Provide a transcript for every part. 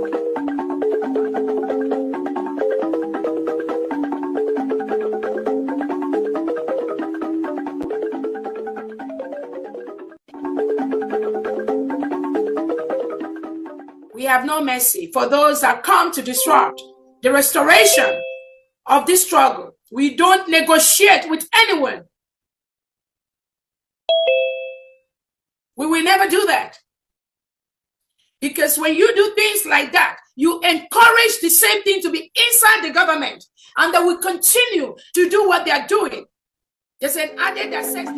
We have no mercy for those that come to disrupt the restoration of this struggle. We don't negotiate with anyone. We will never do that. Because when you do things like that, you encourage the same thing to be inside the government, and they will continue to do what they are doing. They said, added that sex.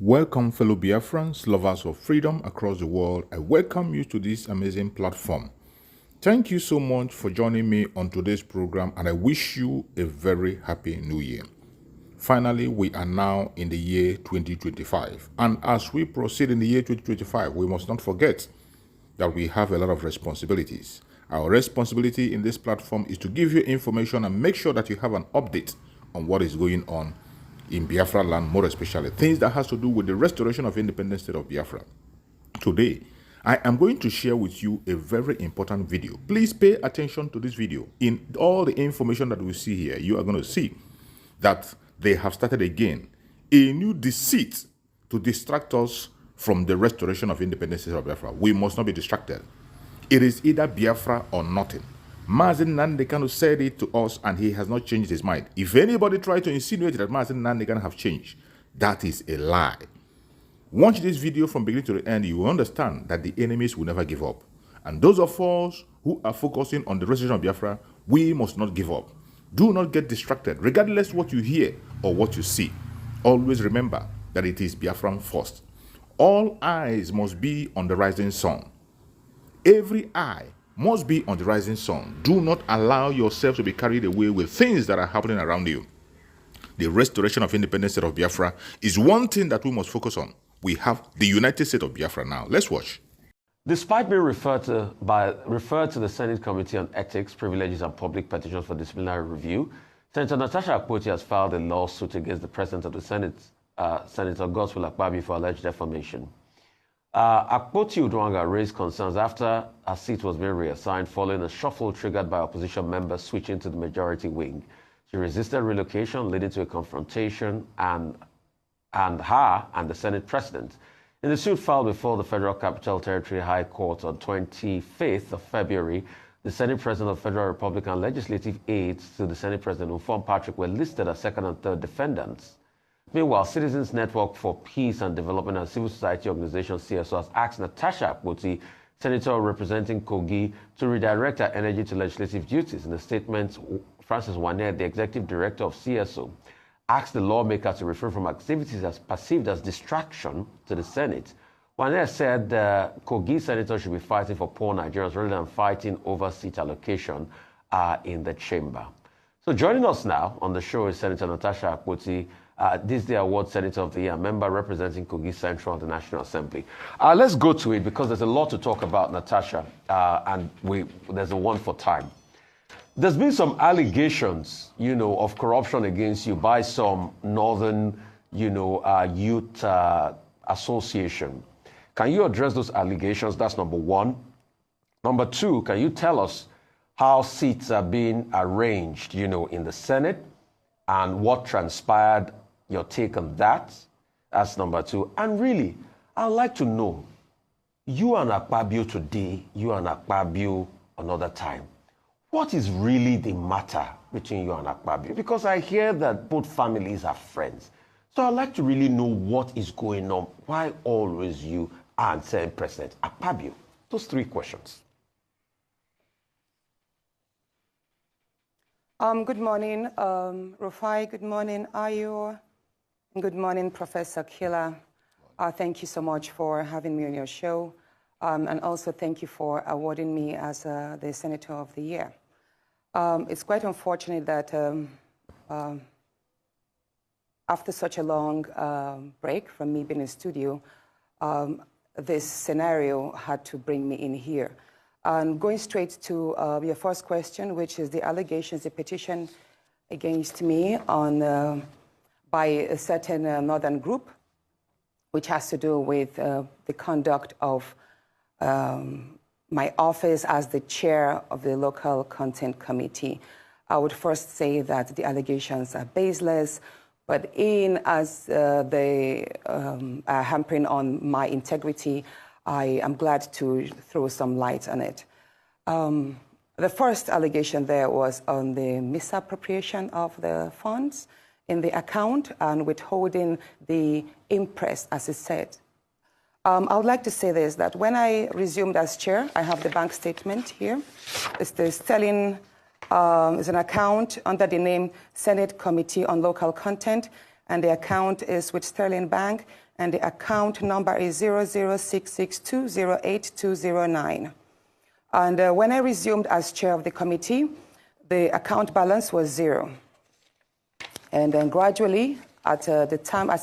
Welcome, fellow Biafrans, lovers of freedom across the world. I welcome you to this amazing platform. Thank you so much for joining me on today's program, and I wish you a very happy new year. Finally, we are now in the year 2025, and as we proceed in the year 2025, we must not forget that we have a lot of responsibilities. Our responsibility in this platform is to give you information and make sure that you have an update on what is going on in Biafra land, more especially things that has to do with the restoration of independent state of Biafra. Today, I am going to share with you a very important video. Please pay attention to this video. In all the information that we see here, you are going to see that they have started again a new deceit to distract us from the restoration of independent state of Biafra. We must not be distracted. It is either Biafra or nothing. Mazi Nnamdi Kanu said it to us, and he has not changed his mind. If anybody tries to insinuate that Mazi Nnamdi Kanu have changed, that is a lie. Watch this video from beginning to the end. You will understand that the enemies will never give up. And those of us who are focusing on the restoration of Biafra, we must not give up. Do not get distracted, regardless what you hear or what you see. Always remember that it is Biafran first. All eyes must be on the rising sun. Every eye must be on the rising sun. Do not allow yourself to be carried away with things that are happening around you. The restoration of independent state of Biafra is one thing that we must focus on. We have the United States of Biafra now. Let's watch. Despite being referred to the Senate Committee on Ethics, Privileges and Public Petitions for Disciplinary Review, Senator Natasha Akpoti has filed a lawsuit against the President of the Senate, Senator Godswill Akpabio, for alleged defamation. Akpoti Udwanga raised concerns after her seat was being reassigned following a shuffle triggered by opposition members switching to the majority wing. She resisted relocation, leading to a confrontation and her and the Senate President. In the suit filed before the Federal Capital Territory High Court on 25th of February, the Senate President of Federal Republican Legislative aides to the Senate President, Ufon Patrick, were listed as second and third defendants. Meanwhile, Citizens Network for Peace and Development and Civil Society Organization, CSO, has asked Natasha Akpoti, Senator representing Kogi, to redirect her energy to legislative duties. In a statement, Francis Wanner, the executive director of CSO, asked the lawmaker to refrain from activities as perceived as distraction to the Senate. Wanner said the Kogi senator should be fighting for poor Nigerians rather than fighting over seat allocation in the chamber. So joining us now on the show is Senator Natasha Akpoti, this day award Senator of the Year, member representing Kogi Central of the National Assembly. Let's go to it because there's a lot to talk about, Natasha, and there's a one for time. There's been some allegations, of corruption against you by some Northern, youth association. Can you address those allegations? That's number one. Number two, can you tell us how seats are being arranged, in the Senate, and what transpired, your take on that? That's number two. And really, I'd like to know, you and Akpabio today, you and Akpabio another time, what is really the matter between you and Akpabio? Because I hear that both families are friends. So I'd like to really know what is going on. Why always you and Senate President Akpabio? Those three questions. Good morning, Rufai. Good morning, Ayo. Good morning, Professor Killer. Thank you so much for having me on your show. And also thank you for awarding me as the Senator of the Year. It's quite unfortunate that after such a long break from me being in studio, this scenario had to bring me in here. And going straight to your first question, which is the allegations, the petition against me on, by a certain northern group, which has to do with the conduct of my office as the chair of the local content committee. I would first say that the allegations are baseless, but in as they are hampering on my integrity, I am glad to throw some light on it. The first allegation there was on the misappropriation of the funds in the account and withholding the interest, as it said. I would like to say this, that when I resumed as chair, I have the bank statement here. It's the Sterling, it's an account under the name Senate Committee on Local Content, and the account is with Sterling Bank, and the account number is 00662082209. And when I resumed as chair of the committee, the account balance was 0. And then gradually, at the time I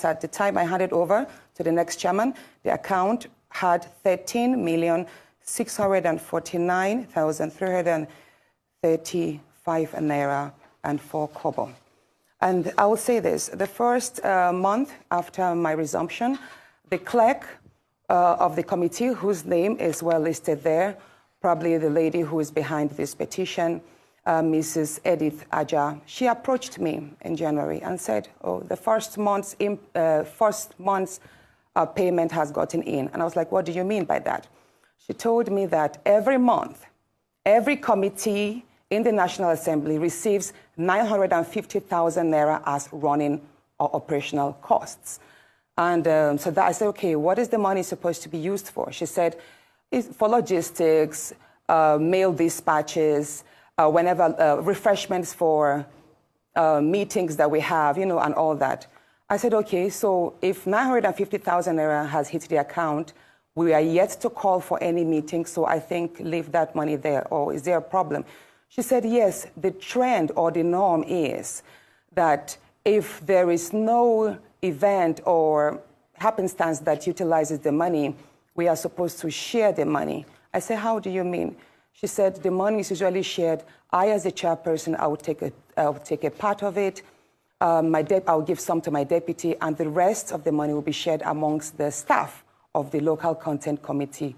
handed over to the next chairman, the account had 13,649,335 naira and 4 kobo. And I will say this, the first month after my resumption, the clerk of the committee, whose name is well listed there, probably the lady who is behind this petition, Mrs. Edith Aja, she approached me in January and said, oh, the first month's payment has gotten in. And I was like, what do you mean by that? She told me that every month, every committee in the National Assembly receives 950,000 naira as running or operational costs. And so that I said, okay, what is the money supposed to be used for? She said, it's for logistics, mail dispatches, whenever refreshments for meetings that we have, and all that. I said, okay, so if 950,000 naira has hit the account, we are yet to call for any meeting, so I think leave that money there, or is there a problem? She said, yes, the trend or the norm is that if there is no event or happenstance that utilizes the money, we are supposed to share the money. I said, how do you mean? She said, the money is usually shared. I, as a chairperson, I will take a part of it. I'll give some to my deputy, and the rest of the money will be shared amongst the staff of the local content committee.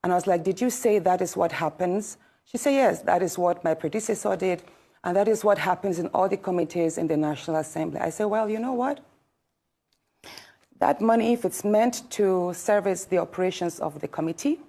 And I was like, did you say that is what happens? She said, yes, that is what my predecessor did, and that is what happens in all the committees in the National Assembly. I said, well, you know what? That money, if it's meant to service the operations of the committee,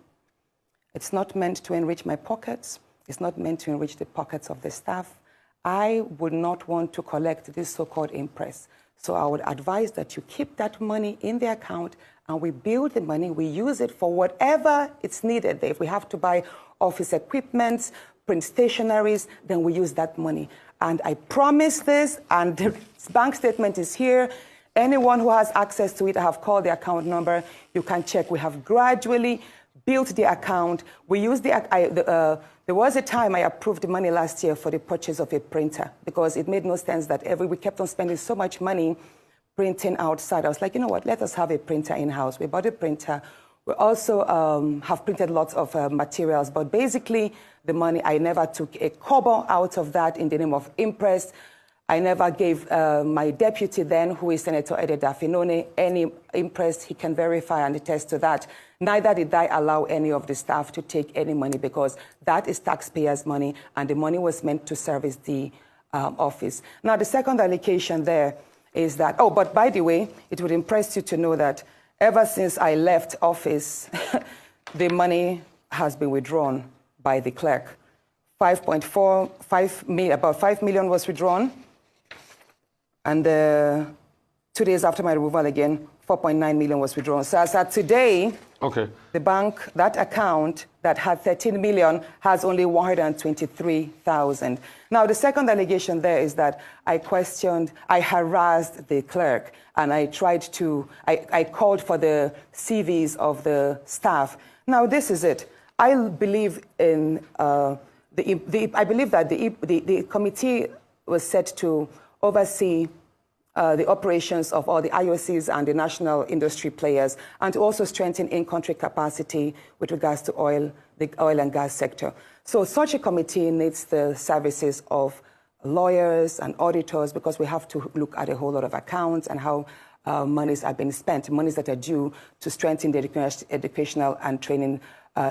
it's not meant to enrich my pockets. It's not meant to enrich the pockets of the staff. I would not want to collect this so-called impress. So I would advise that you keep that money in the account, and we build the money, we use it for whatever it's needed. If we have to buy office equipment, print stationaries, then we use that money. And I promise this, and the bank statement is here. Anyone who has access to it, I have called the account number. You can check. We have gradually built the account. We use there was a time I approved the money last year for the purchase of a printer because it made no sense that we kept on spending so much money printing outside. I was like, you know what, let us have a printer in-house. We bought a printer. We also have printed lots of materials, but basically the money, I never took a kobo out of that in the name of impress. I never gave my deputy then, who is Senator Ede Dafinone, any impress. He can verify and attest to that. Neither did I allow any of the staff to take any money because that is taxpayers' money, and the money was meant to service the office. Now, the second allocation there is that, oh, but by the way, it would impress you to know that ever since I left office, the money has been withdrawn by the clerk. About 5 million was withdrawn. And 2 days after my removal again, 4.9 million was withdrawn. So as at today, the bank, that account that had 13 million has only 123,000. Now, the second allegation there is that I harassed the clerk, and I called for the CVs of the staff. Now, this is it. I believe in I believe that the committee was set to oversee the operations of all the IOCs and the national industry players, and to also strengthen in-country capacity with regards to the oil and gas sector. So such a committee needs the services of lawyers and auditors, because we have to look at a whole lot of accounts and how monies are being spent, monies that are due to strengthen the educational and training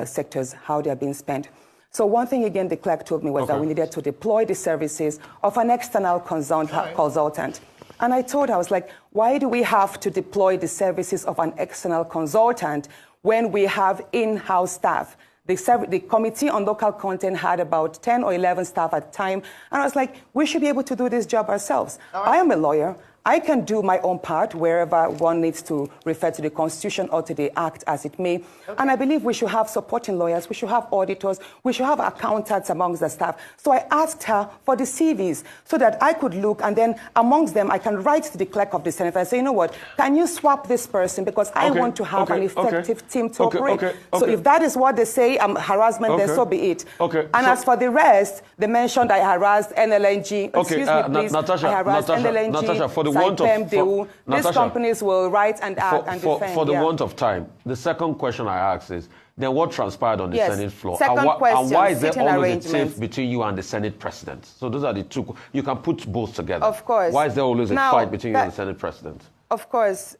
sectors, how they are being spent. So one thing, again, the clerk told me was that we needed to deploy the services of an external consultant. And I told her, I was like, why do we have to deploy the services of an external consultant when we have in-house staff? The Committee on Local Content had about 10 or 11 staff at the time. And I was like, we should be able to do this job ourselves. I am a lawyer. I can do my own part wherever one needs to refer to the Constitution or to the Act as it may. And I believe we should have supporting lawyers, we should have auditors, we should have accountants amongst the staff. So I asked her for the CVs so that I could look, and then amongst them I can write to the clerk of the Senate and say, you know what, can you swap this person, because I want to have an effective team to operate. So if that is what they say, harassment, then so be it. And as for the rest, they mentioned I harassed NLNG. Excuse me, please. Natasha, I harassed NLNG. Natasha, for the want of these companies will write and act and defend. For the want of time, the second question I ask is, then what transpired on the Senate floor? Second question, and why is there always a tiff between you and the Senate President? So those are the two. You can put both together. Of course. Why is there always a fight between you and the Senate President? Of course.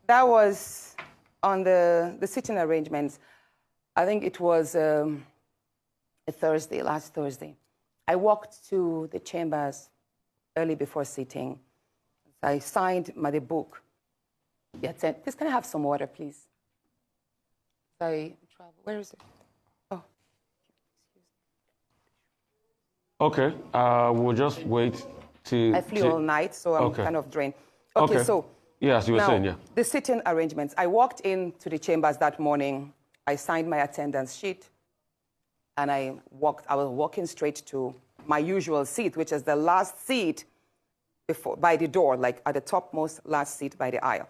That was on the sitting arrangements. I think it was a Thursday, last Thursday. I walked to the chambers early before sitting. I signed the book. Please, can I have some water, please? Sorry, where is it? Oh. Okay, we'll just wait I flew all night, so I'm kind of drained. Okay, so yes, you were saying, yeah. The sitting arrangements. I walked into the chambers that morning. I signed my attendance sheet, and I was walking straight to my usual seat, which is the last seat by the door, like at the topmost last seat by the aisle.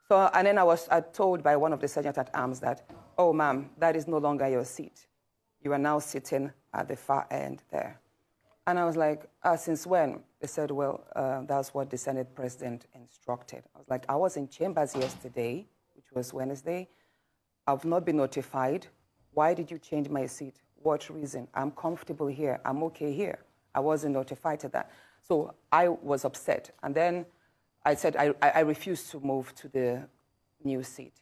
So, and then I was told by one of the sergeants at arms that, oh, ma'am, that is no longer your seat. You are now sitting at the far end there. And I was like, since when? They said, well, that's what the Senate President instructed. I was like, I was in chambers yesterday, which was Wednesday. I've not been notified. Why did you change my seat? What reason? I'm comfortable here. I'm okay here. I wasn't notified to that. So I was upset. And then I said I refused to move to the new seat.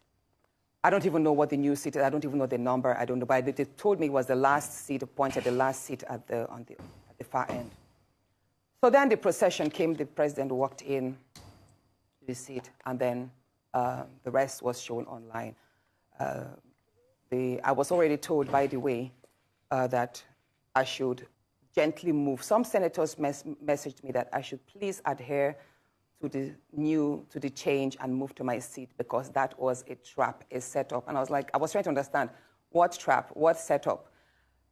I don't even know what the new seat is. I don't even know the number. I don't know. But they told me it was the last seat, appointed the last seat at the far end. So then the procession came. The president walked in to the seat, and then the rest was shown online. I was already told, by the way, that I should gently move. Some senators messaged me that I should please adhere to the change and move to my seat, because that was a trap, a setup. And I was like, I was trying to understand what trap, what setup.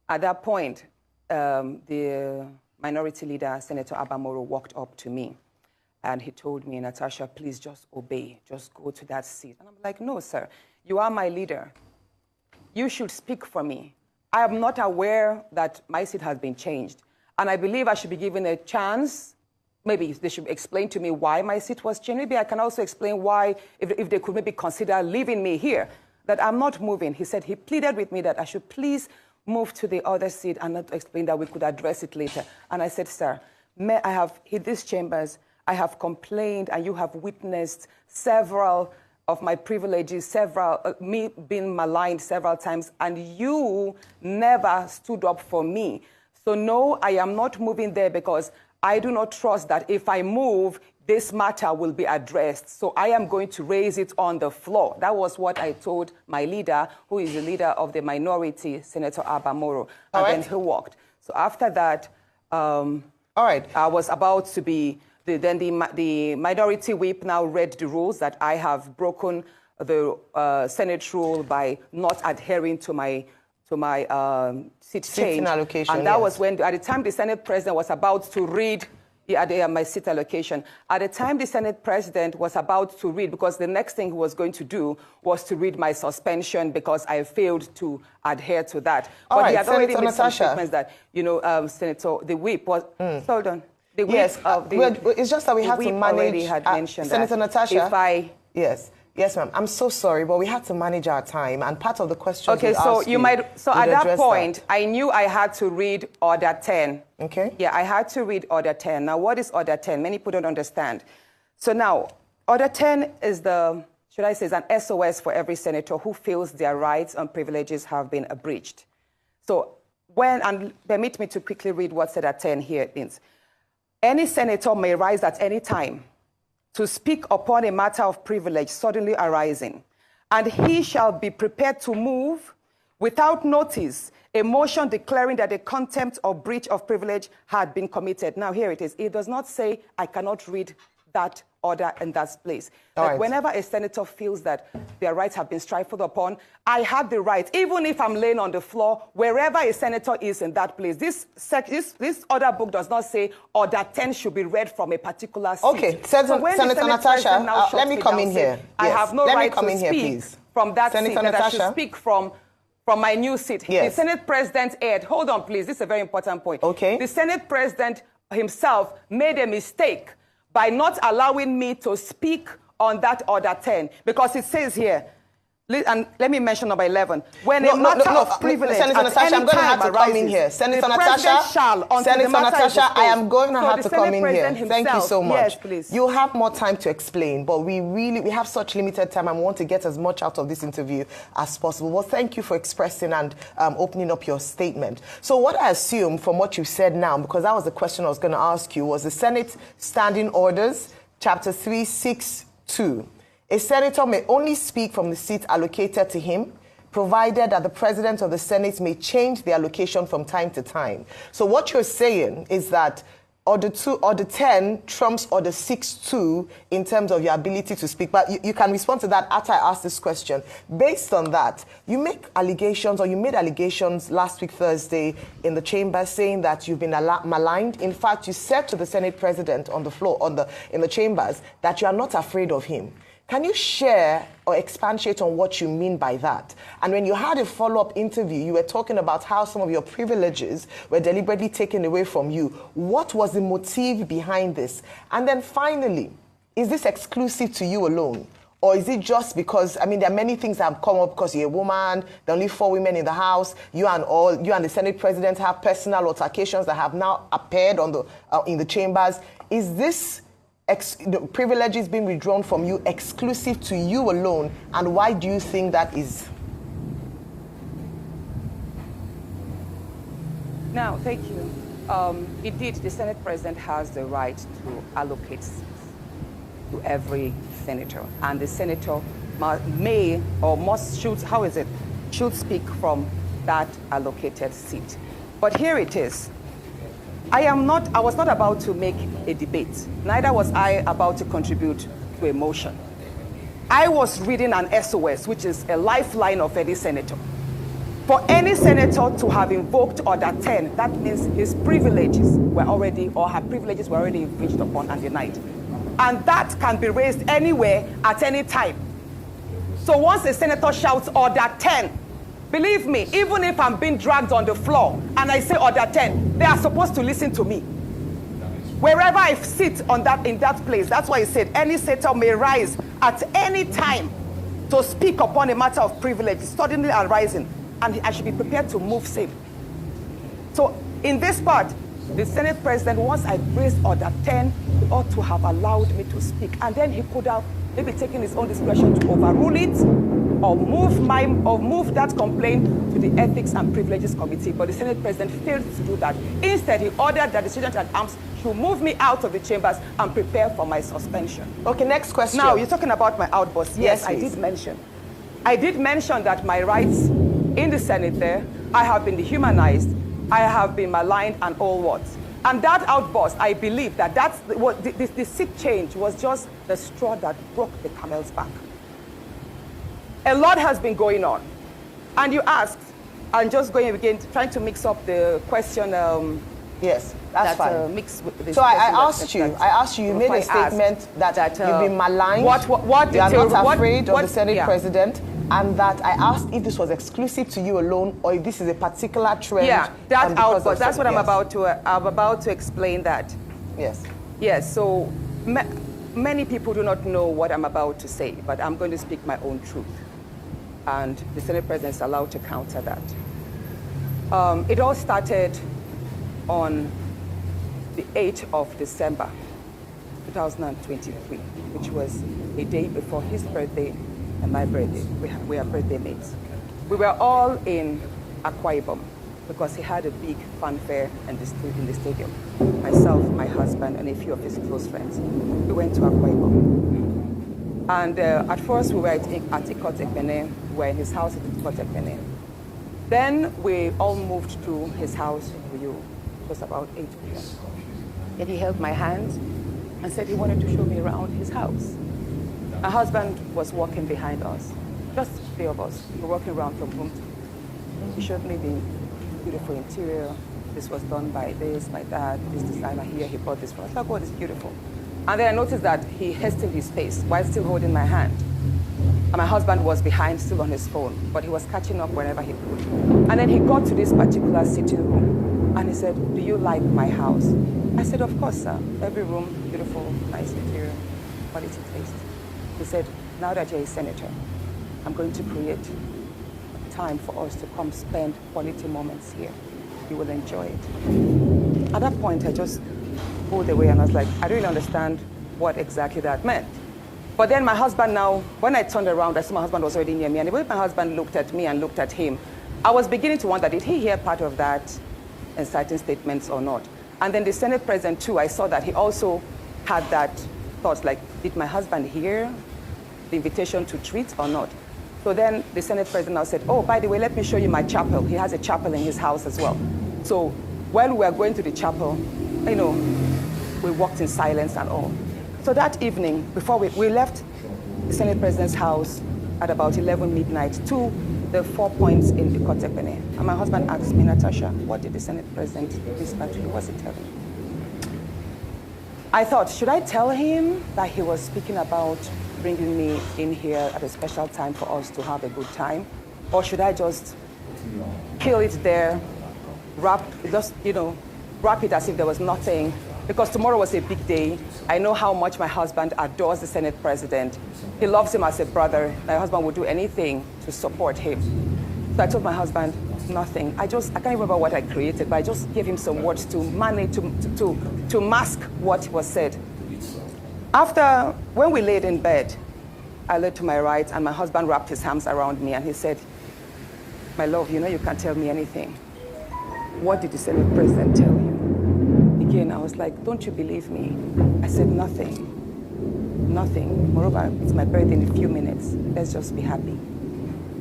At that point, the minority leader, Senator Abamoro, walked up to me, and he told me, Natasha, please just obey, just go to that seat. And I'm like, no, sir, you are my leader. You should speak for me. I am not aware that my seat has been changed. And I believe I should be given a chance. Maybe they should explain to me why my seat was changed. Maybe I can also explain why, if they could maybe consider leaving me here, that I'm not moving. He said, he pleaded with me that I should please move to the other seat and not explain that we could address it later. And I said, sir, I have hit these chambers, I have complained, and you have witnessed several of my privileges, me being maligned several times, and you never stood up for me. So no, I am not moving there, because I do not trust that if I move, this matter will be addressed. So I am going to raise it on the floor. That was what I told my leader, who is the leader of the minority, Senator Abamoro. And then he walked. So after that, I was about to be... Then the minority whip now read the rules that I have broken the Senate rule by not adhering to my seat change. Allocation, and that was when, at the time the Senate President was about to read my seat allocation. At the time the Senate President was about to read, because the next thing he was going to do was to read my suspension because I failed to adhere to that. But he had already made some statements that, Senator, the whip was... Hold on. Yes, it's just that we had to manage. Already had mentioned Senator that. Natasha. Yes, ma'am. I'm so sorry, but we had to manage our time, and part of the question. Okay, so you might. So at that point, I knew I had to read Order 10. Okay. Yeah, I had to read Order 10. Now, what is Order 10? Many people don't understand. So now, Order 10 is is an SOS for every senator who feels their rights and privileges have been breached. So and permit me to quickly read what's said at 10 here. It means any senator may rise at any time to speak upon a matter of privilege suddenly arising, and he shall be prepared to move without notice a motion declaring that a contempt or breach of privilege had been committed. Now here it is. It does not say I cannot read that order in that place. But whenever a senator feels that their rights have been trifled upon, I have the right, even if I'm laying on the floor, wherever a senator is in that place. This order book does not say Order 10 should be read from a particular seat. Okay, Senator Natasha, let me come in here. I have no right to speak from that seat, that I should speak from my new seat. Yes. The Senate President aired. Hold on, please. This is a very important point. Okay. The Senate President himself made a mistake by not allowing me to speak on that Order 10, because it says here, and let me mention number 11. When a matter of privilege, Senator Natasha, I'm going to have to come in here. Senator Natasha, I am going to have to come in here. Thank you so much. Yes, please. You'll have more time to explain, but we have such limited time and we want to get as much out of this interview as possible. Well, thank you for expressing and opening up your statement. So what I assume from what you said now, because that was the question I was going to ask you, was the Senate Standing Orders, Chapter 362. A senator may only speak from the seat allocated to him, provided that the president of the Senate may change the allocation from time to time. So what you're saying is that Order 10 trumps Order 6.2 in terms of your ability to speak. But you can respond to that after I ask this question. Based on that, you make allegations, or you made allegations last week, Thursday, in the chamber saying that you've been maligned. In fact, you said to the Senate president on the floor, in the chambers, that you are not afraid of him. Can you share or expatiate on what you mean by that? And when you had a follow-up interview, you were talking about how some of your privileges were deliberately taken away from you. What was the motive behind this? And then finally, is this exclusive to you alone? Or is it just because, I mean, there are many things that have come up because you're a woman, there are only 4 women in the House, you and the Senate President have personal altercations that have now appeared in the chambers. Is this the privileges being withdrawn from you exclusive to you alone, and why do you think that is? Now, thank you. Indeed, the Senate President has the right to allocate seats to every senator, and the senator should speak from that allocated seat. But here it is. I was not about to make a debate. Neither was I about to contribute to a motion. I was reading an SOS, which is a lifeline of any senator. For any senator to have invoked Order 10, that means his privileges were already, or her privileges were already infringed upon and denied. And that can be raised anywhere at any time. So once a senator shouts Order 10, believe me, even if I'm being dragged on the floor and I say Order 10, they are supposed to listen to me. Wherever I sit in that place, that's why he said any senator may rise at any time to speak upon a matter of privilege suddenly arising, and I should be prepared to move safe. So in this part, the Senate President, once I raised Order 10, he ought to have allowed me to speak, and then he could have maybe taken his own discretion to overrule it, or move that complaint to the Ethics and Privileges Committee. But the Senate President failed to do that. Instead, he ordered that the Sergeant at Arms should move me out of the chambers and prepare for my suspension. Okay, next question. Now, you're talking about my outburst. Yes, I did mention. I did mention that my rights in the Senate there, I have been dehumanized, I have been maligned, and all what. And that outburst, I believe that the seat change was just the straw that broke the camel's back. A lot has been going on. And you asked, I'm just going again, trying to mix up the question. Yes, that's fine. Mix with this so I asked you, you made a statement that you've been maligned, you are not afraid of the Senate President, and that I asked if this was exclusive to you alone or if this is a particular trend. Yeah, that outburst, that's what I'm about to explain that. Yes. Yes, so many people do not know what I'm about to say, but I'm going to speak my own truth. And the Senate President is allowed to counter that. It all started on the 8th of December, 2023, which was a day before his birthday and my birthday. We are birthday mates. We were all in Akwa Ibom because he had a big fanfare in the stadium. Myself, my husband, and a few of his close friends. We went to Akwa Ibom. And at first, we were at Ikot Ekpene. We were in his house at Ikot Ekpene. Then we all moved to his house in Uyo. It was about 8 p.m. Then he held my hand and said he wanted to show me around his house. My husband was walking behind us, just three of us. We were walking around from room to room. He showed me the beautiful interior. This was done by this, by that, this designer here, he bought this from us. I was like, oh, this is beautiful. And then I noticed that he hastened his pace while still holding my hand. And my husband was behind, still on his phone, but he was catching up whenever he could. And then he got to this particular sitting room, and he said, do you like my house? I said, of course, sir. Every room, beautiful, nice interior, quality taste. He said, now that you're a senator, I'm going to create time for us to come spend quality moments here. You will enjoy it. At that point, I just pulled away, and I was like, I don't really understand what exactly that meant. But then my husband now, when I turned around, I saw my husband was already near me, and the way my husband looked at me and looked at him, I was beginning to wonder, did he hear part of that inciting statements or not? And then the Senate President too, I saw that he also had that thought, like, did my husband hear the invitation to treat or not? So then the Senate President now said, oh, by the way, let me show you my chapel. He has a chapel in his house as well. So while we were going to the chapel, you know, we walked in silence and all. So that evening, before we left the Senate President's house at about 11 midnight to the 4 points in the Ikot-Ekpene. And my husband asked me, Natasha, what did the Senate President whisper to you? What's he telling you? I thought, should I tell him that he was speaking about bringing me in here at a special time for us to have a good time? Or should I just kill it there, wrap it as if there was nothing? Because tomorrow was a big day. I know how much my husband adores the Senate President. He loves him as a brother. My husband would do anything to support him. So I told my husband, nothing. I can't remember what I created, but I just gave him some words to manage, to mask what was said. After, when we laid in bed, I lay to my right, and my husband wrapped his arms around me, and he said, my love, you know you can't tell me anything. What did the Senate President tell you? Again, I was like, don't you believe me? I said, nothing. Nothing. Moreover, it's my birthday in a few minutes. Let's just be happy.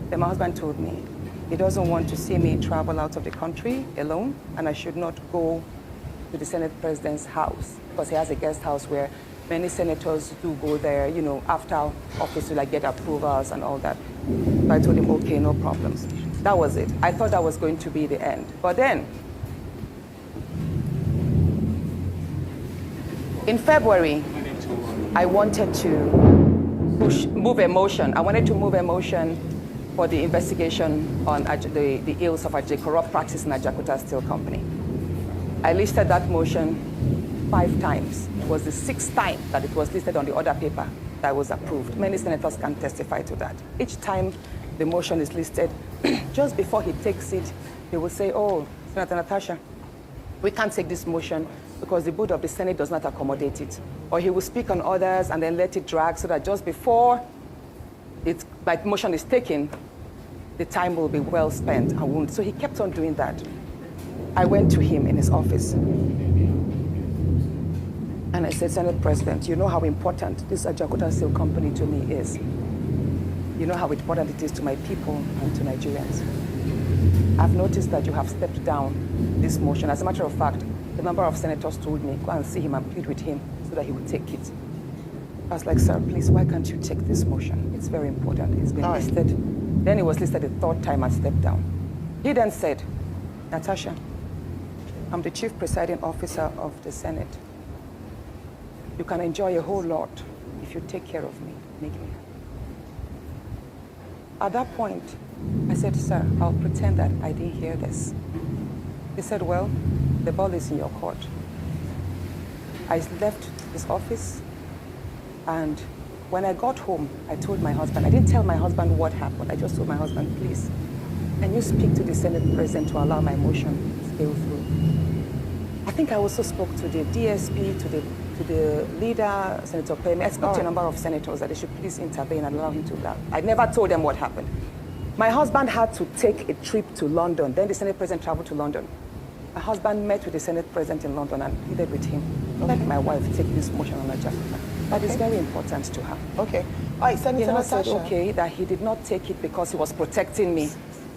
Then my husband told me he doesn't want to see me travel out of the country alone, and I should not go to the Senate President's house, because he has a guest house where many senators do go there, you know, after office to like get approvals and all that. So I told him, okay, no problems. That was it. I thought that was going to be the end. But then, in February, I wanted to move a motion. I wanted to move a motion for the investigation on the ills of the corrupt practice in Ajakuta Steel Company. I listed that motion 5 times. It was the 6th time that it was listed on the order paper that was approved. Many senators can testify to that. Each time the motion is listed, just before he takes it, he will say, oh, Senator Natasha, we can't take this motion because the board of the Senate does not accommodate it. Or he will speak on others and then let it drag so that just before my motion is taken, the time will be well spent and won't. So he kept on doing that. I went to him in his office and I said, Senate President, you know how important this Ajakuta Steel Company to me is. You know how important it is to my people and to Nigerians. I've noticed that you have stepped down this motion. As a matter of fact, the number of senators told me, go and see him and plead with him so that he would take it. I was like, sir, please, why can't you take this motion? It's very important. It's been listed. Then it was listed the 3rd time I stepped down. He then said, Natasha, I'm the chief presiding officer of the Senate. You can enjoy a whole lot if you take care of me, make me happy. At that point, I said, sir, I'll pretend that I didn't hear this. He said, well, the ball is in your court. I left his office, and when I got home, I told my husband, I didn't tell my husband what happened. I just told my husband, please, can you speak to the Senate President to allow my motion to go through? I think I also spoke to the DSP, to the leader, Senator Panick. I spoke to a number of senators that they should please intervene and allow him to do that. I never told them what happened. My husband had to take a trip to London. Then the Senate President traveled to London. My husband met with the Senate President in London and pleaded with him. Let my wife take this motion on Nigeria. That is very important to her. Okay. All right, Senator Said, Natasha. okay, that he did not take it because he was protecting me.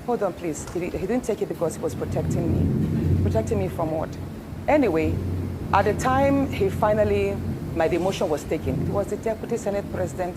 Hold on, please. He didn't take it because he was protecting me. Protecting me from what? Anyway, at the time my demotion was taken, it was the Deputy Senate President,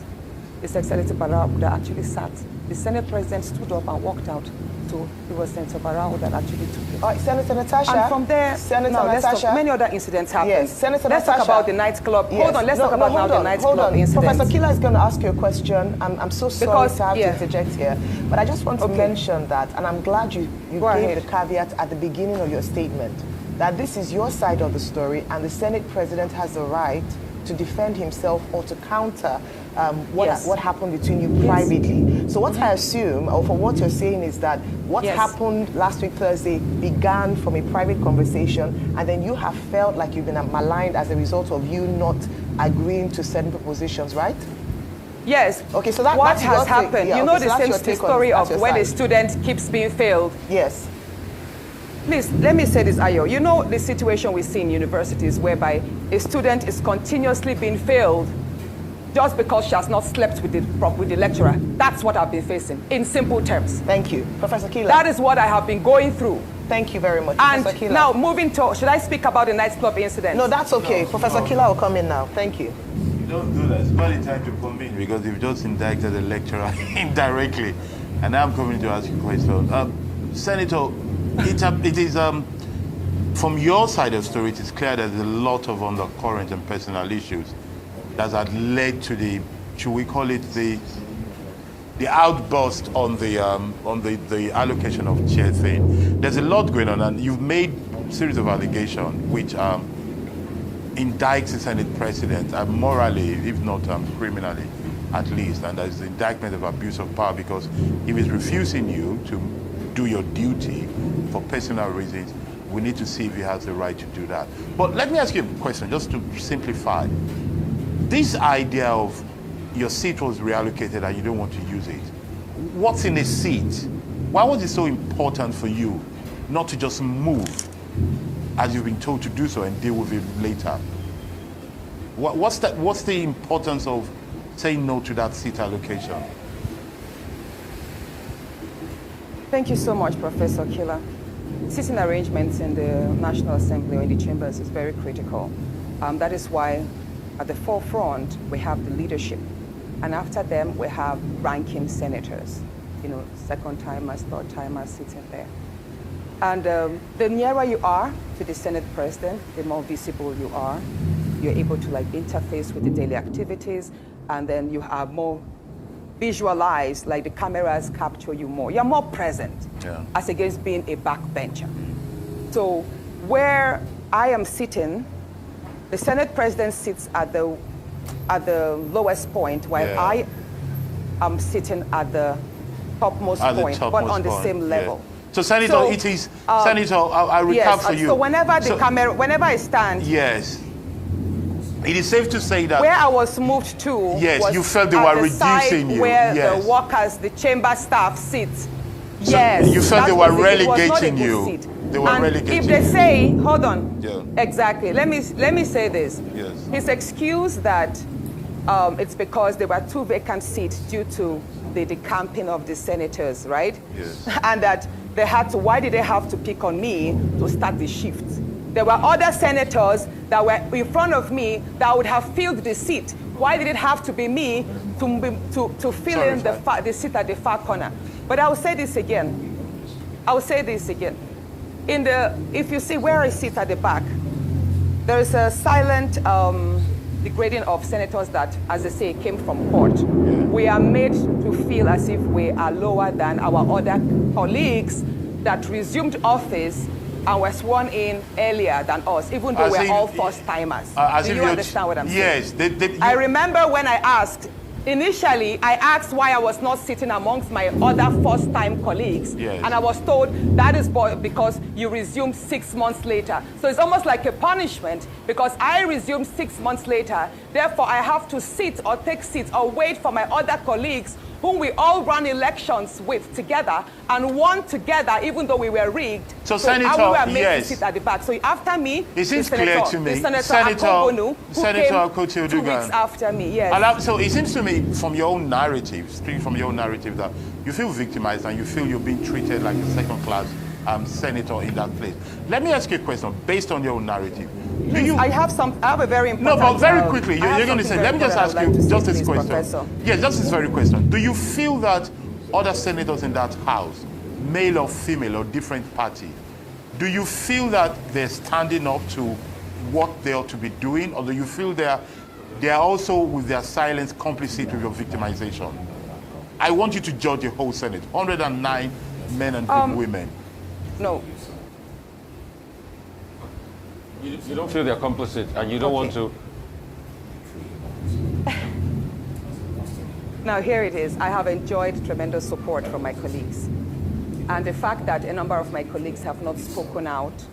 His Excellency Barrow, that actually sat. The Senate President stood up and walked out. So it was Senator Barrow that actually took it. All right, Senator Natasha. And from there, Senator Natasha. many other incidents happened. Yes, Senator let's Natasha. talk about the nightclub. Yes. Hold on, let's talk about the nightclub incident. Professor Kila is going to ask you a question. I'm so sorry to have to interject here, but I just want to mention that, and I'm glad you gave the caveat at the beginning of your statement, that this is your side of the story, and the Senate President has the right to defend himself or to counter what happened between you privately. So what I assume, or for what you're saying, is that what happened last week Thursday began from a private conversation, and then you have felt like you've been maligned as a result of you not agreeing to certain propositions, right? Yes. Okay, so what has happened? Yeah, you know the same story of when a student keeps being failed. Yes. Please, let me say this, Ayo. You know the situation we see in universities whereby a student is continuously being failed just because she has not slept with the lecturer. That's what I've been facing, in simple terms. Thank you. Professor Kila. That is what I have been going through. Thank you very much, and Professor Kila. Now, moving to, should I speak about the nightclub incident? No, that's okay. No, Professor Kila will come in now. Thank you. Don't do that. It's not the time to come in because you've just indicted the lecturer indirectly. And now I'm coming to ask you a question. Senator, it is from your side of the story, it is clear there's a lot of undercurrent and personal issues that had led to the, should we call it the outburst on the allocation of chair thing. There's a lot going on, and you've made a series of allegations which indicts the Senate President morally, if not criminally, at least. And there's the indictment of abuse of power because he was refusing you to do your duty for personal reasons. We need to see if he has the right to do that. But let me ask you a question, just to simplify. This idea of your seat was reallocated and you don't want to use it. What's in a seat? Why was it so important for you not to just move as you've been told to do so and deal with it later? What's the importance of saying no to that seat allocation? Thank you so much, Professor Kila. Sitting arrangements in the National Assembly or in the chambers is very critical. That is why at the forefront we have the leadership, and after them we have ranking senators, second timers, third timers sitting there. And the nearer you are to the Senate President, the more visible you are. You're able to interface with the daily activities, and then you have more visualized, the cameras capture you more. You're more present as against being a backbencher. So where I am sitting, the Senate President sits at the lowest point, while I am sitting at the topmost point, but on the same level. So, Senator, it is, Senator, I'll recap for you. So whenever whenever I stand, yes, it is safe to say that where I was moved to, was you felt they were reducing you. Where the workers, the chamber staff sit. So you felt they were relegating you. They were relegating you. If they say, hold on, exactly. Let me say this. Yes. His excuse that it's because there were 2 vacant seats due to the decamping of the senators, right? Yes. And that why did they have to pick on me to start the shift? There were other senators that were in front of me that would have filled the seat. Why did it have to be me to fill in the seat at the far corner? But I will say this again. If you see where I sit at the back, there is a silent degrading of senators that, as I say, came from court. We are made to feel as if we are lower than our other colleagues that resumed office and were sworn in earlier than us, even though we're all first-timers. Do you understand what I'm saying? Yes. I remember when I asked, initially, I asked why I was not sitting amongst my other first-time colleagues. Yes. And I was told that is because you resumed 6 months later. So it's almost like a punishment because I resumed 6 months later. Therefore, I have to sit or take seats or wait for my other colleagues whom we all ran elections with together and won together, even though we were rigged. So Senator, we were made yes. to sit at the back. So after me, it seems clear to me. Senator Akogonu, who came 2 weeks after me. Yes. So it seems to me, from your own narrative, speaking from your own narrative, that you feel victimized and you feel you're being treated like a second-class senator in that place. Let me ask you a question based on your own narrative. I have a very important... No, but very quickly, you're going to say, let me just ask you just this question. Professor. Yes, just this very question. Do you feel that other senators in that house, male or female or different party, do you feel that they're standing up to what they ought to be doing, or do you feel they are also, with their silence, complicit with your victimization? I want you to judge the whole Senate, 109 men and women. No. You don't feel they're complicit, and you don't want to... Now, here it is. I have enjoyed tremendous support from my colleagues. And the fact that a number of my colleagues have not spoken out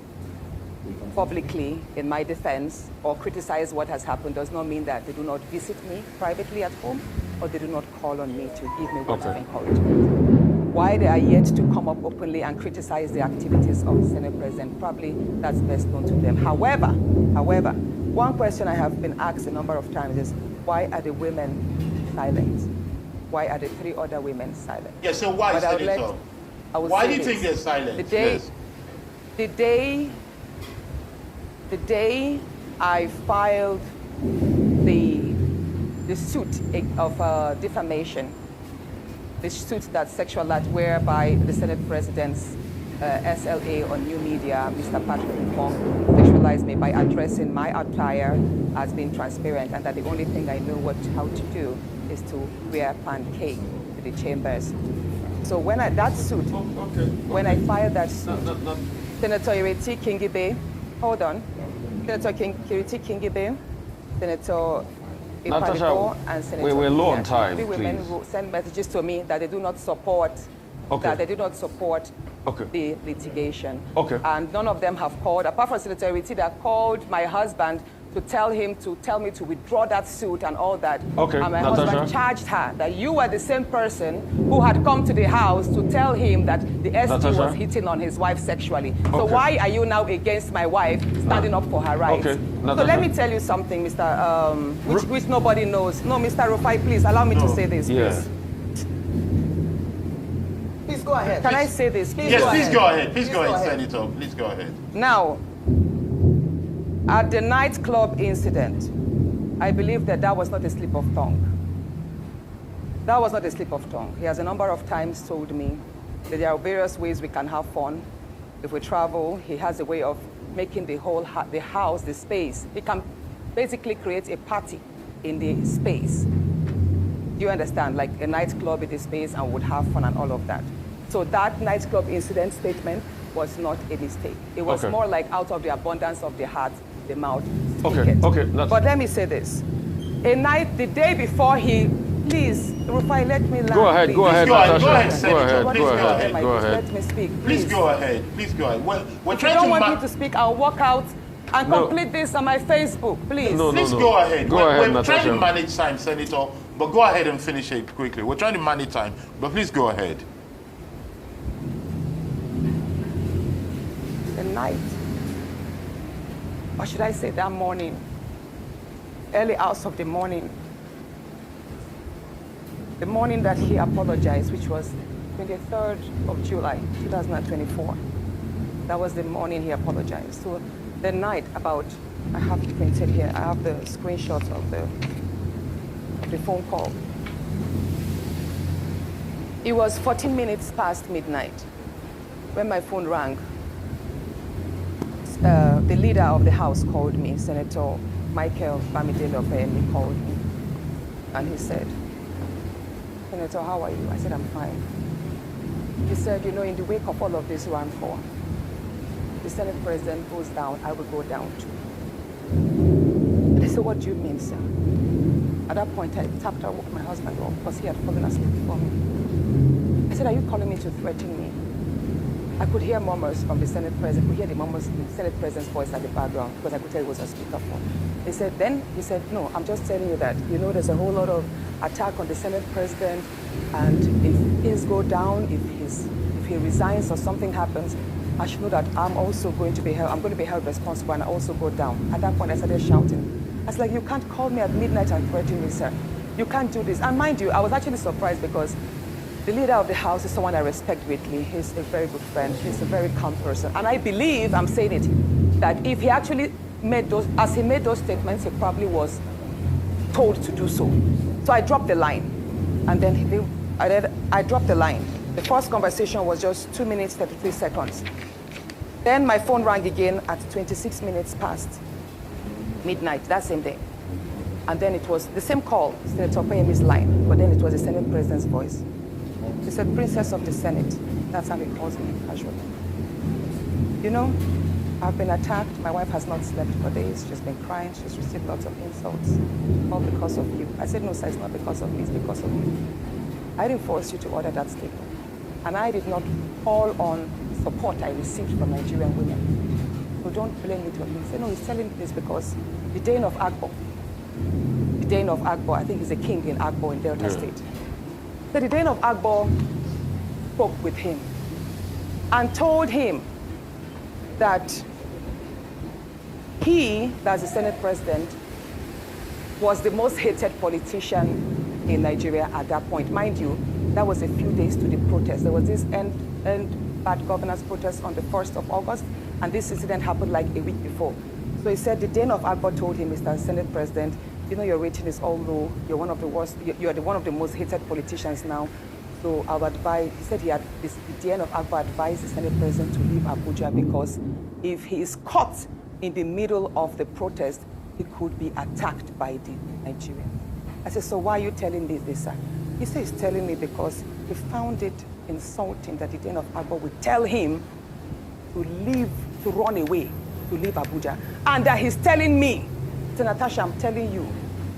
publicly in my defense or criticized what has happened does not mean that they do not visit me privately at home or they do not call on me to give me words of encouragement. Why they are yet to come up openly and criticize the activities of the Senate President, probably that's best known to them. However, one question I have been asked a number of times is, why are the women silent? Why are the 3 other women silent? Yeah, so why, Senator? Why do you think they're silent? The day I filed the suit of defamation, the suit that sexual act whereby the Senate President's SLA on new media, Mr. Patrick Fong, sexualized me by addressing my attire as being transparent, and that the only thing I know how to do is to wear pancake to the chambers. So when I filed that suit, Senator Ireti Kingibe, hold on, Senator Ireti Kingibe, Senator Natasha, and Senator we're low on time, 3 women who sent messages to me that they do not support the litigation. And none of them have called, apart from Senator Ireti, that called my husband to tell me to withdraw that suit and all that. And my husband charged her that you were the same person who had come to the house to tell him that the ST was hitting on his wife sexually. So why are you now against my wife standing up for her rights? So let me tell you something, Mr. Which nobody knows. No, Mr. Rufai, please allow me to say this, please. Please go ahead. Can I say this? Please please go ahead. Please go ahead, Senator. Please go ahead. Now, at the nightclub incident, I believe that was not a slip of tongue. That was not a slip of tongue. He has a number of times told me that there are various ways we can have fun. If we travel, he has a way of making the house, the space. He can basically create a party in the space. Do you understand? Like a nightclub in the space and would have fun and all of that. So that nightclub incident statement was not a mistake. It was more like out of the abundance of the heart, the mouth. But let me say this. The day before please, Rufai, let me land. Go ahead, Natasha. Go ahead. Let me speak. Please go ahead. We're if trying you don't to want me to speak, I'll walk out and complete this on my Facebook, please. Please go ahead. We're trying to Natasha. manage time, Senator, but go ahead and finish it quickly. We're trying to manage time, but please go ahead. The night, or should I say that morning, early hours of the morning that he apologized, which was 23rd of July, 2024. That was the morning he apologized. So the night I have it printed here, I have the screenshots of the phone call. It was 14 minutes past midnight when my phone rang. The leader of the House called me, Senator Michael Bamidele Opeyemi called me, and he said, Senator, how are you? I said, I'm fine. He said, in the wake of all of this, you ran for. the Senate President goes down, I will go down too. And I said, what do you mean, sir? At that point, I tapped out my husband off because he had fallen asleep before me. I said, are you calling me to threaten me? I could hear murmurs from the Senate President. I could hear the murmurs, the Senate President's voice at the background because I could tell it was a speakerphone. He said, no, I'm just telling you that, there's a whole lot of attack on the Senate President, and if things go down, if he resigns or something happens, I should know that I'm going to be held responsible, and I also go down. At that point, I started shouting. I was like, you can't call me at midnight and threaten me, sir. You can't do this. And mind you, I was actually surprised because the leader of the House is someone I respect greatly. He's a very good friend. He's a very calm person. And I believe, I'm saying it, that if he actually made those statements, he probably was told to do so. So I dropped the line. And then I dropped the line. The first conversation was just 2 minutes, 33 seconds. Then my phone rang again at 26 minutes past midnight, that same day. And then it was the same call, Senator Opeyemi's line, but then it was the Senate President's voice. He said, Princess of the Senate. That's how he calls me casually. I've been attacked. My wife has not slept for days. She's been crying. She's received lots of insults, all because of you. I said, no, sir, it's not because of me. It's because of you. I didn't force you to order that statement. And I did not call on support I received from Nigerian women. So don't blame it on me. Say, no, he's telling me this because the Dane of Agbo, I think he's a king in Agbo in Delta State. So the Dane of Agbo spoke with him and told him that he, that's the Senate President, was the most hated politician in Nigeria at that point. Mind you, that was a few days to the protest. There was this end bad governance protest on the 1st of August, and this incident happened like a week before. So he said the Dane of Agbo told him, Mr. Senate President, your rating is all low. You're one of the worst. You're one of the most hated politicians now. So I would advise. He said the Dane of Agbo advised the Senate President to leave Abuja because if he is caught in the middle of the protest, he could be attacked by the Nigerians. I said, so why are you telling me this, sir? He said he's telling me because he found it insulting that the Dane of Agbo would tell him to run away, to leave Abuja, and that he's telling me, so Natasha, I'm telling you,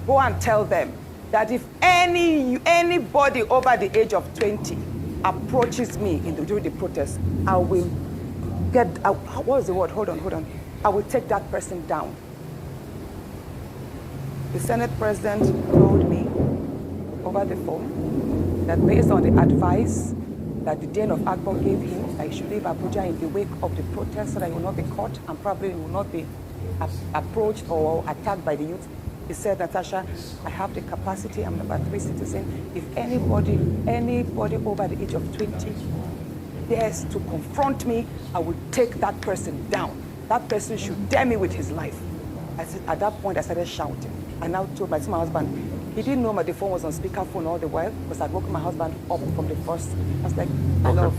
go and tell them that if anybody over the age of 20 approaches me during the protest, I will what is the word? Hold on. I will take that person down. The Senate President told me over the phone that based on the advice that the Dane of Agbo gave him, I should leave Abuja in the wake of the protest so that he will not be caught and probably will not be approached or attacked by the youth. He said, Natasha, I have the capacity, I'm number 3 citizen. If anybody over the age of 20 dares to confront me, I will take that person down. That person should dare me with his life. I said, at that point, I started shouting. I now told my husband, he didn't know the phone was on speakerphone all the while because I'd woken my husband up from the first. I was like, I love,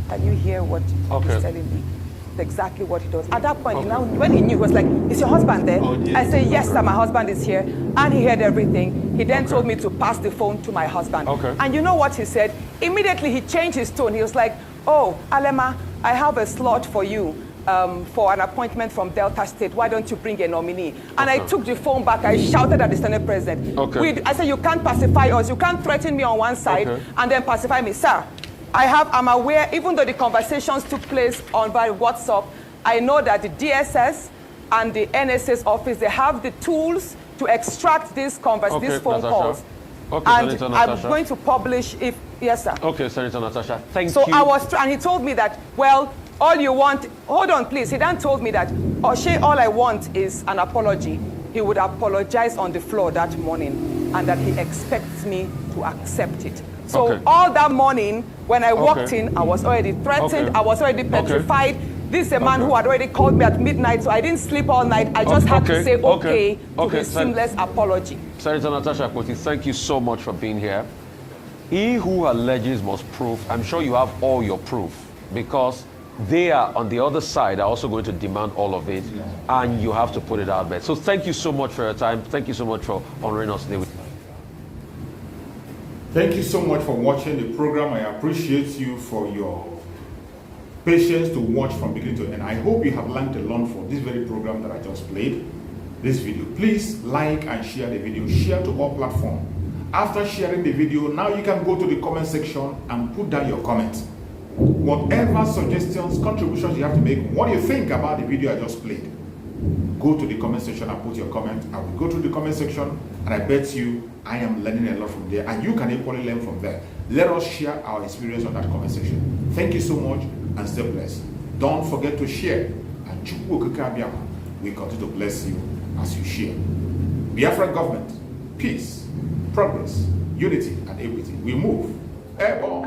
can you hear what he's telling me? Exactly what he does. At that point, when he knew, he was like, is your husband there? Oh, yeah. I said, yes, sir, my husband is here. And he heard everything. He then told me to pass the phone to my husband. And you know what he said? Immediately, he changed his tone. He was like, oh, Alema, I have a slot for you for an appointment from Delta State. Why don't you bring a nominee? And I took the phone back. I shouted at the Senate President. I said, you can't pacify us. You can't threaten me on one side and then pacify me. Sir, I'm aware, even though the conversations took place by WhatsApp, I know that the DSS and the NSA's office, they have the tools to extract these phone calls. And Senator I'm going to publish if, yes, sir. Okay, Senator Natasha, thank you. So and he told me that, well, all you want, hold on, please. He then told me that, all I want is an apology. He would apologize on the floor that morning and that he expects me to accept it. So all that morning, when I walked in, I was already threatened. I was already petrified. This is a man who had already called me at midnight, so I didn't sleep all night. I just had to say to his seamless apology. Senator Natasha Akpoti, thank you so much for being here. He who alleges must prove. I'm sure you have all your proof because they are on the other side are also going to demand all of it, and you have to put it out there. So thank you so much for your time. Thank you so much for honoring us today. Thank you so much for watching the program. I appreciate you for your patience to watch from beginning to end. I hope you have learned a lot from this very program that I just played, this video. Please like and share the video. Share to all platforms. After sharing the video, now you can go to the comment section and put down your comments. Whatever suggestions, contributions you have to make, what do you think about the video I just played? Go to the comment section and put your comment. I will go to the comment section, and I bet you I am learning a lot from there, and you can equally learn from there. Let us share our experience on that comment section. Thank you so much, and stay blessed. Don't forget to share, and we continue to bless you as you share. Biafra government, peace, progress, unity, and equity. We move. Airborne.